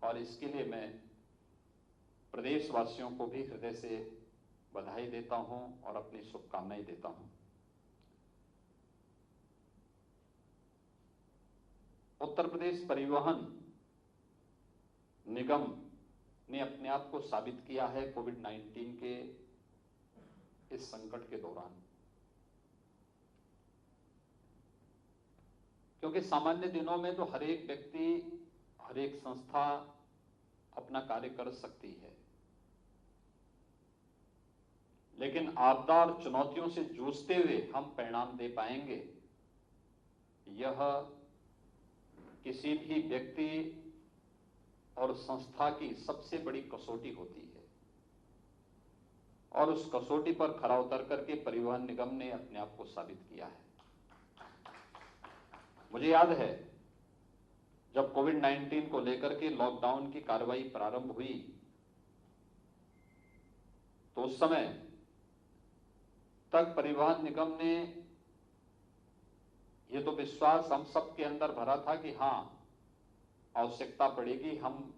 और इसके लिए मैं प्रदेशवासियों को भी हृदय से बधाई देता हूं और अपनी शुभकामनाएं देता हूं। उत्तर प्रदेश परिवहन निगम ने अपने आप को साबित किया है कोविड-19 के इस संकट के दौरान, क्योंकि सामान्य दिनों में तो हर एक व्यक्ति, हर एक संस्था अपना कार्य कर सकती है, लेकिन आपदा और चुनौतियों से जूझते हुए हम परिणाम दे पाएंगे, यह किसी भी व्यक्ति और संस्था की सबसे बड़ी कसौटी होती है। और उस कसौटी पर खरा उतर करके परिवहन निगम ने अपने आप को साबित किया है। मुझे याद है जब कोविड-19 को लेकर के लॉकडाउन की कार्रवाई प्रारंभ हुई तो उस समय तक परिवहन निगम ने ये तो विश्वास हम सब के अंदर भरा था कि हाँ, आवश्यकता पड़ेगी, हम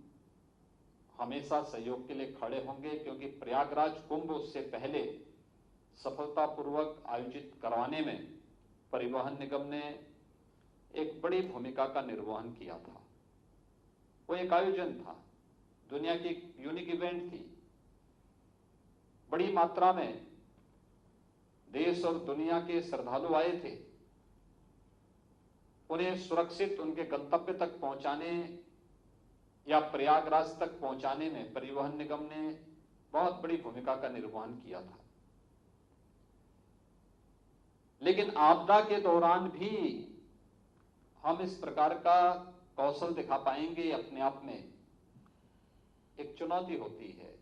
हमेशा सहयोग के लिए खड़े होंगे, क्योंकि प्रयागराज कुंभ उससे पहले सफलतापूर्वक आयोजित करवाने में परिवहन निगम ने एक बड़ी भूमिका का निर्वहन किया था। वो एक आयोजन था, दुनिया की एक यूनिक इवेंट थी। बड़ी मात्रा में देश और दुनिया के श्रद्धालु आए थे। उन्हें सुरक्षित उनके गंतव्य तक पहुंचाने या प्रयागराज तक पहुंचाने में परिवहन निगम ने बहुत बड़ी भूमिका का निर्वहन किया था। लेकिन आपदा के दौरान भी हम इस प्रकार का कौशल दिखा पाएंगे, अपने आप में एक चुनौती होती है।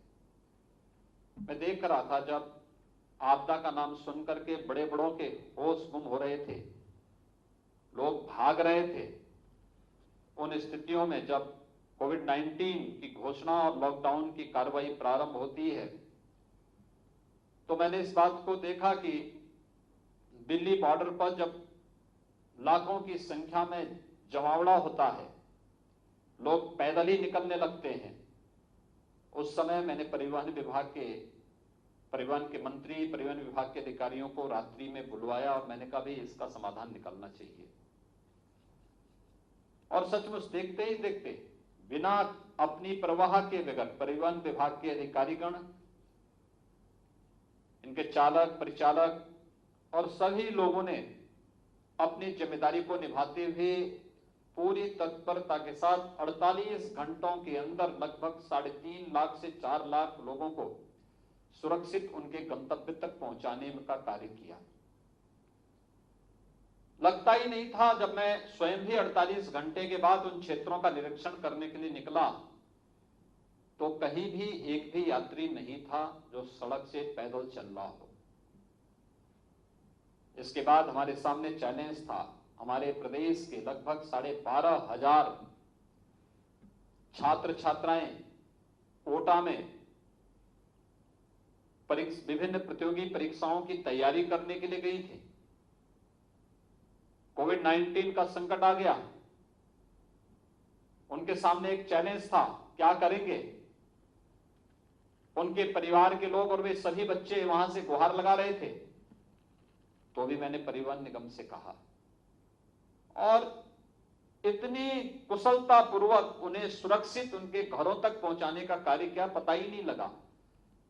मैं देख रहा था जब आपदा का नाम सुनकर के बड़े बड़ों के होश गुम हो रहे थे, लोग भाग रहे थे, उन स्थितियों में जब कोविड-19 की घोषणा और लॉकडाउन की कार्रवाई प्रारंभ होती है तो मैंने इस बात को देखा कि दिल्ली बॉर्डर पर जब लाखों की संख्या में जमावड़ा होता है, लोग पैदल ही निकलने लगते हैं। उस समय मैंने परिवहन के मंत्री, परिवहन विभाग के अधिकारियों को रात्रि में बुलवाया और मैंने कहा भाई इसका समाधान निकलना चाहिए। और सचमुच देखते ही देखते, बिना अपनी परवाह के बगैर परिवहन विभाग के अधिकारीगण, इनके चालक, परिचालक और सभी लोगों ने अपनी जिम्मेदारी को निभाते हुए पूरी तत्परता के साथ 48 घंटों के अंदर लगभग 3.5 लाख से 4 लाख लोगों को सुरक्षित उनके गंतव्य तक पहुंचाने का कार्य किया। लगता ही नहीं था, जब मैं स्वयं भी 48 घंटे के बाद उन क्षेत्रों का निरीक्षण करने के लिए निकला तो कहीं भी एक भी यात्री नहीं था जो सड़क से पैदल चल रहा हो। इसके बाद हमारे सामने चैलेंज था, हमारे प्रदेश के लगभग 12,500 छात्र छात्राएं कोटा में विभिन्न प्रतियोगी परीक्षाओं की तैयारी करने के लिए गई थी। कोविड-19 का संकट आ गया, उनके सामने एक चैलेंज था, क्या करेंगे। उनके परिवार के लोग और वे सभी बच्चे वहां से गुहार लगा रहे थे, तो भी मैंने परिवहन निगम से कहा और इतनी कुशलता पूर्वक उन्हें सुरक्षित उनके घरों तक पहुंचाने का कार्य किया, पता ही नहीं लगा।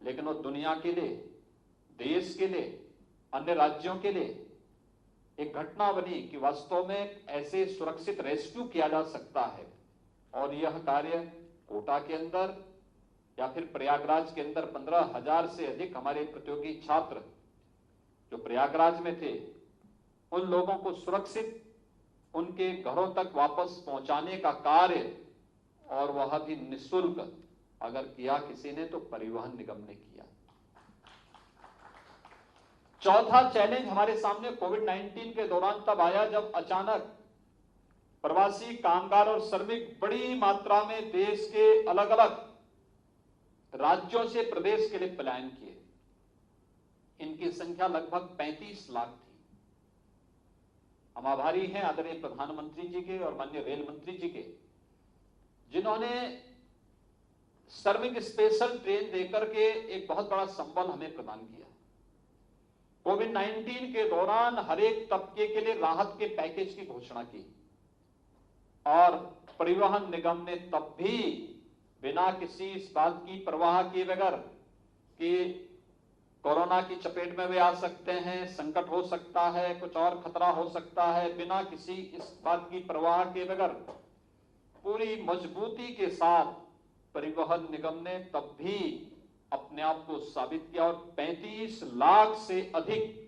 लेकिन वो दुनिया के लिए, देश के लिए, अन्य राज्यों के लिए एक घटना बनी कि वास्तव में ऐसे सुरक्षित रेस्क्यू किया जा सकता है। और यह कार्य कोटा के अंदर या फिर प्रयागराज के अंदर 15,000 से अधिक हमारे प्रतियोगी छात्र जो प्रयागराज में थे, उन लोगों को सुरक्षित उनके घरों तक वापस पहुंचाने का कार्य, और वह भी निःशुल्क अगर किया किसी ने तो परिवहन निगम ने किया। चौथा चैलेंज हमारे सामने कोविड-19 के दौरान तब आया जब अचानक प्रवासी कामगार और श्रमिक बड़ी मात्रा में देश के अलग अलग राज्यों से प्रदेश के लिए पलायन किए। इनकी संख्या लगभग 35 लाख थी। हम आभारी हैं आदरणीय प्रधानमंत्री जी के और माननीय रेल मंत्री जी के, जिन्होंने श्रमिक स्पेशल ट्रेन देकर के एक बहुत बड़ा संबल हमें प्रदान किया। कोविड-19 के दौरान हर एक तबके के लिए राहत के पैकेज की घोषणा की और परिवहन निगम ने तब भी बिना किसी इस बात की परवाह किए बगैर कि कोरोना की चपेट में वे आ सकते हैं, संकट हो सकता है, कुछ और खतरा हो सकता है, बिना किसी इस बात की परवाह किए बगैर पूरी मजबूती के साथ परिवहन निगम ने तब भी अपने आप को साबित किया और 35 लाख से अधिक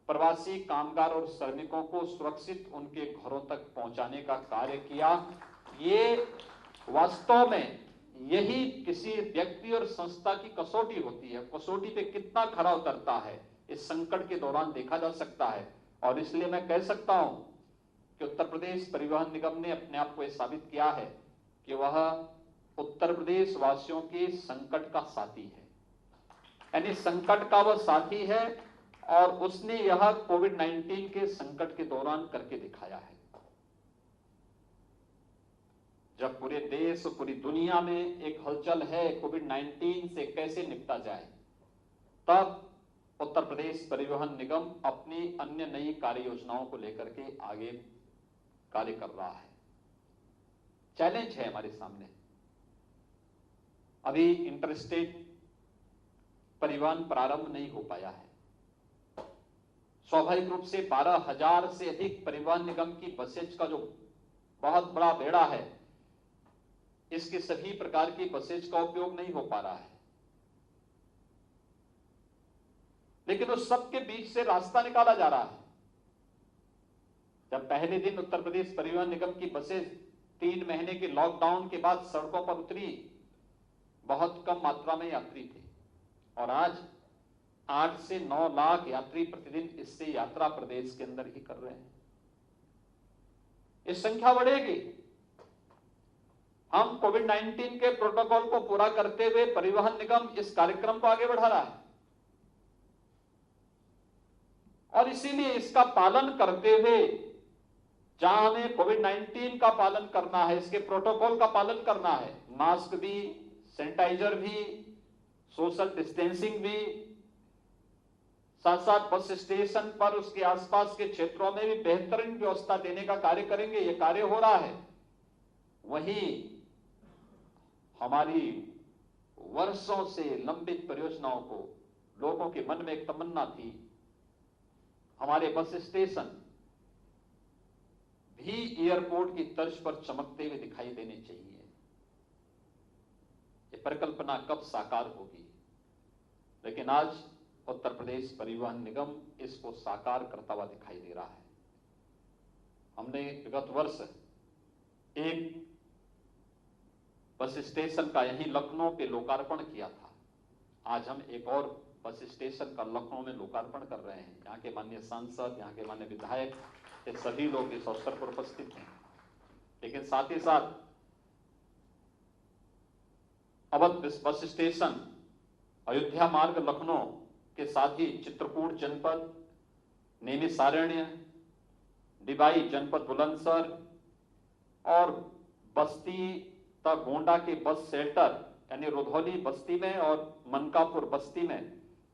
प्रवासी कामगार और श्रमिकों को सुरक्षित उनके घरों तक पहुंचाने का कार्य किया। ये वास्तव में यही किसी व्यक्ति और संस्था की कसौटी होती है। कसौटी पे कितना खरा उतरता है इस संकट के दौरान देखा जा सकता है। और इसलिए मैं कह सकता हूं कि उत्तर प्रदेश परिवहन निगम ने अपने आप को यह साबित किया है कि वह उत्तर प्रदेश वासियों के संकट का साथी है, यानी संकट का वह साथी है और उसने यह कोविड-19 के संकट के दौरान करके दिखाया है। जब पूरे देश और पूरी दुनिया में एक हलचल है कोविड-19 से कैसे निपटा जाए, तब उत्तर प्रदेश परिवहन निगम अपनी अन्य नई कार्य योजनाओं को लेकर के आगे कार्य कर रहा है। चैलेंज है हमारे सामने। अभी इंटरस्टेट परिवहन प्रारंभ नहीं हो पाया है। स्वाभाविक रूप से 12,000 से अधिक परिवहन निगम की बसेज का जो बहुत बड़ा बेड़ा है, इसके सभी प्रकार की बसेज का उपयोग नहीं हो पा रहा है। लेकिन उस सब के बीच से रास्ता निकाला जा रहा है। जब पहले दिन उत्तर प्रदेश परिवहन निगम की बसेज 3 महीने के लॉकडाउन के बाद सड़कों पर उतरी, बहुत कम मात्रा में यात्री थे और आज 8 से 9 लाख यात्री प्रतिदिन इससे यात्रा प्रदेश के अंदर ही कर रहे हैं। इस संख्या बढ़ेगी। हम कोविड-19 के प्रोटोकॉल को पूरा करते हुए परिवहन निगम इस कार्यक्रम को आगे बढ़ा रहा है और इसीलिए इसका पालन करते हुए, जहां हमें कोविड-19 का पालन करना है, इसके प्रोटोकॉल का पालन करना है, मास्क भी, सैनिटाइजर भी, सोशल डिस्टेंसिंग भी, साथ साथ बस स्टेशन पर उसके आसपास के क्षेत्रों में भी बेहतरीन व्यवस्था देने का कार्य करेंगे। यह कार्य हो रहा है। वहीं हमारी वर्षों से लंबित परियोजनाओं को, लोगों के मन में एक तमन्ना थी, हमारे बस स्टेशन भी एयरपोर्ट की तर्ज पर चमकते हुए दिखाई देने चाहिए। ये परिकल्पना कब साकार होगी, लेकिन आज उत्तर प्रदेश परिवहन निगम इसको साकार करता हुआ दिखाई दे रहा है। हमने विगत वर्ष एक बस स्टेशन का यहीं लखनऊ पे लोकार्पण किया था। आज हम एक और बस स्टेशन का लखनऊ में लोकार्पण कर रहे हैं। यहाँ के माननीय सांसद, यहाँ के माननीय विधायक, ये सभी लोग इस अवसर पर उपस्थित हैं। लेकिन साथ ही साथ अवध बस स्टेशन, अयोध्या मार्ग लखनऊ के साथ ही चित्रकूट जनपद, नैमिषारण्य, डिबाई जनपद बुलंदशहर और बस्ती तक गोंडा के बस शेल्टर यानी रुधौली बस्ती में और मनकापुर बस्ती में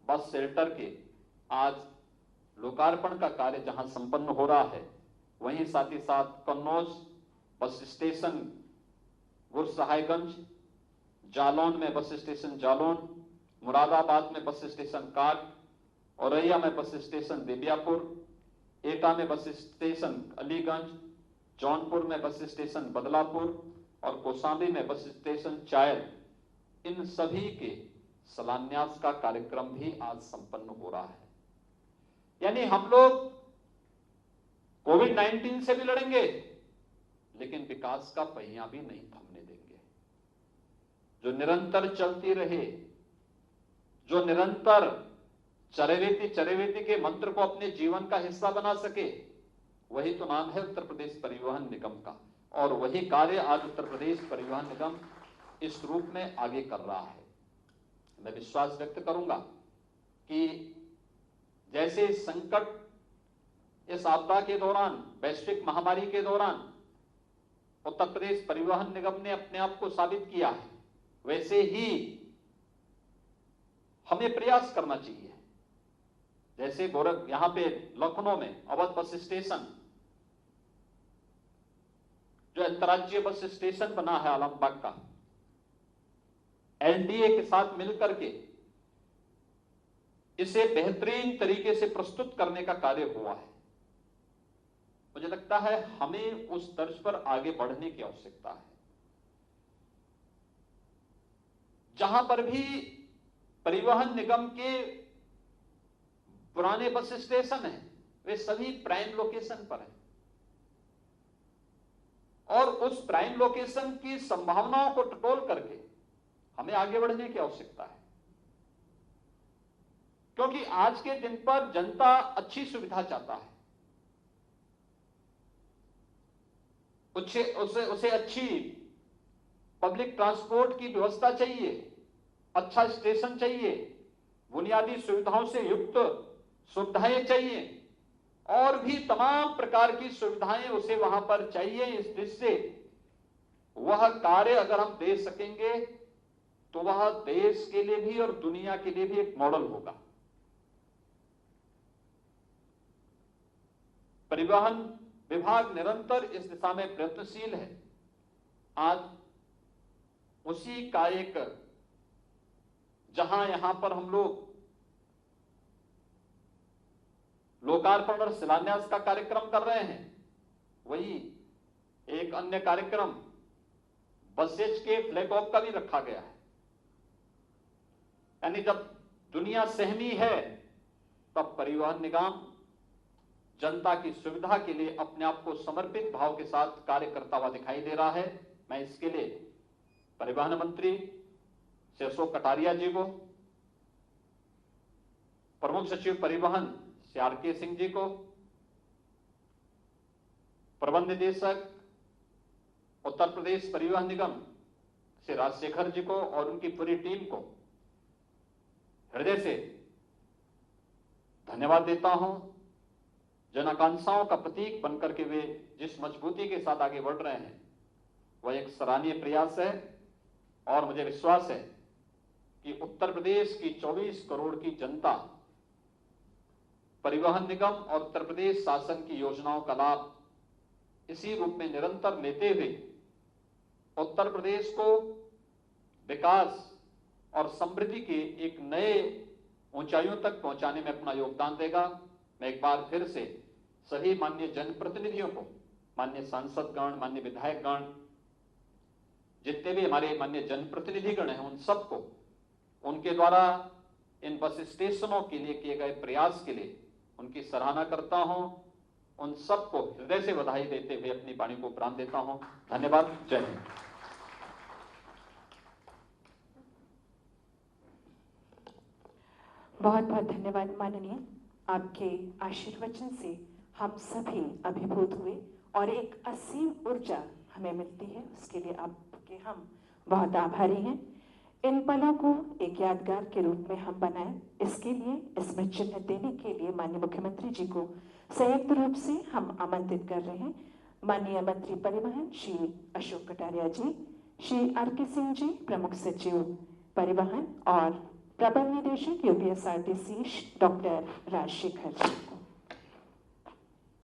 बस शेल्टर के आज लोकार्पण का कार्य जहां संपन्न हो रहा है, वहीं साथ ही साथ कन्नौज बस स्टेशन गुरसहायगंज, जालौन में बस स्टेशन जालौन, मुरादाबाद में बस स्टेशन काट, औरैया में बस स्टेशन देबियापुर, एटा में बस स्टेशन अलीगंज, जौनपुर में बस स्टेशन बदलापुर और कौशाम्बी में बस स्टेशन चायल, इन सभी के शिलान्यास का कार्यक्रम भी आज संपन्न हो रहा है। यानी हम लोग कोविड-19 से भी लड़ेंगे, लेकिन विकास का पहिया भी नहीं थमने देंगे। जो निरंतर चलती रहे, जो निरंतर चरेवेती के मंत्र को अपने जीवन का हिस्सा बना सके, वही तो नाम है उत्तर प्रदेश परिवहन निगम का। और वही कार्य आज उत्तर प्रदेश परिवहन निगम इस रूप में आगे कर रहा है। मैं विश्वास व्यक्त करूंगा कि जैसे संकट, इस आपदा के दौरान, वैश्विक महामारी के दौरान उत्तर प्रदेश परिवहन निगम ने अपने आप को साबित किया है, वैसे ही हमें प्रयास करना चाहिए। जैसे यहां पे लखनऊ में अवध बस स्टेशन, जो अंतर्राज्यीय बस स्टेशन बना है आलमबाग का, एलडीए के साथ मिलकर के इसे बेहतरीन तरीके से प्रस्तुत करने का कार्य हुआ है। मुझे लगता है हमें उस तर्ज पर आगे बढ़ने की आवश्यकता है। जहां पर भी परिवहन निगम के पुराने बस स्टेशन हैं, वे सभी प्राइम लोकेशन पर हैं और उस प्राइम लोकेशन की संभावनाओं को टटोल करके हमें आगे बढ़ने की आवश्यकता है। क्योंकि आज के दिन पर जनता अच्छी सुविधा चाहता है, उसे अच्छी पब्लिक ट्रांसपोर्ट की व्यवस्था चाहिए, अच्छा स्टेशन चाहिए, बुनियादी सुविधाओं से युक्त सुविधाएं चाहिए और भी तमाम प्रकार की सुविधाएं उसे वहां पर चाहिए। इस दृष्टि से वह कार्य अगर हम दे सकेंगे तो वह देश के लिए भी और दुनिया के लिए भी एक मॉडल होगा। परिवहन विभाग निरंतर इस दिशा में प्रयत्नशील है। आज उसी का एक, जहां यहां पर हम लोग लोकार्पण और शिलान्यास का कार्यक्रम कर रहे हैं, वही एक अन्य कार्यक्रम बसेज के फ्लैग ऑफ का भी रखा गया है। यानी जब दुनिया सहमी है, तब परिवहन निगम जनता की सुविधा के लिए अपने आप को समर्पित भाव के साथ कार्य करता हुआ दिखाई दे रहा है। मैं इसके लिए परिवहन मंत्री श्री अशोक कटारिया जी को, प्रमुख सचिव परिवहन श्री आर.के. सिंह जी को, प्रबंध निदेशक उत्तर प्रदेश परिवहन निगम श्री राजशेखर जी को और उनकी पूरी टीम को हृदय से धन्यवाद देता हूं। जन आकांक्षाओं का प्रतीक बनकर के वे जिस मजबूती के साथ आगे बढ़ रहे हैं, वह एक सराहनीय प्रयास है और मुझे विश्वास है कि उत्तर प्रदेश की 24 करोड़ की जनता परिवहन निगम और उत्तर प्रदेश शासन की योजनाओं का लाभ इसी रूप में निरंतर लेते हुए उत्तर प्रदेश को विकास और समृद्धि के एक नए ऊंचाइयों तक पहुंचाने में अपना योगदान देगा। मैं एक बार फिर से सभी माननीय जनप्रतिनिधियों को, माननीय सांसदगण, माननीय विधायकगण, जितने भी हमारे माननीय जनप्रतिनिधिगण हैं, उन सबको उनके द्वारा इन बस स्टेशनों के लिए किए गए प्रयास के लिए उनकी सराहना करता हूं। उन सबको हृदय से बधाई देते हुए अपनी वाणी को प्राण देता हूं। धन्यवाद। जय हिंद। बहुत बहुत धन्यवाद माननीय। आपके आशीर्वचन से हम सभी अभिभूत हुए और एक असीम ऊर्जा हमें मिलती है, उसके लिए आपके हम बहुत आभारी हैं। इन पलों को एक यादगार के रूप में हम बनाएं, इसके लिए स्मृति चिन्ह देने के लिए माननीय मुख्यमंत्री जी को संयुक्त रूप से हम आमंत्रित कर रहे हैं। माननीय मंत्री परिवहन श्री अशोक कटारिया जी, श्री आर.के. सिंह जी प्रमुख सचिव परिवहन और प्रबंध निदेशक UPSRTC डॉक्टर राजशेखर जी।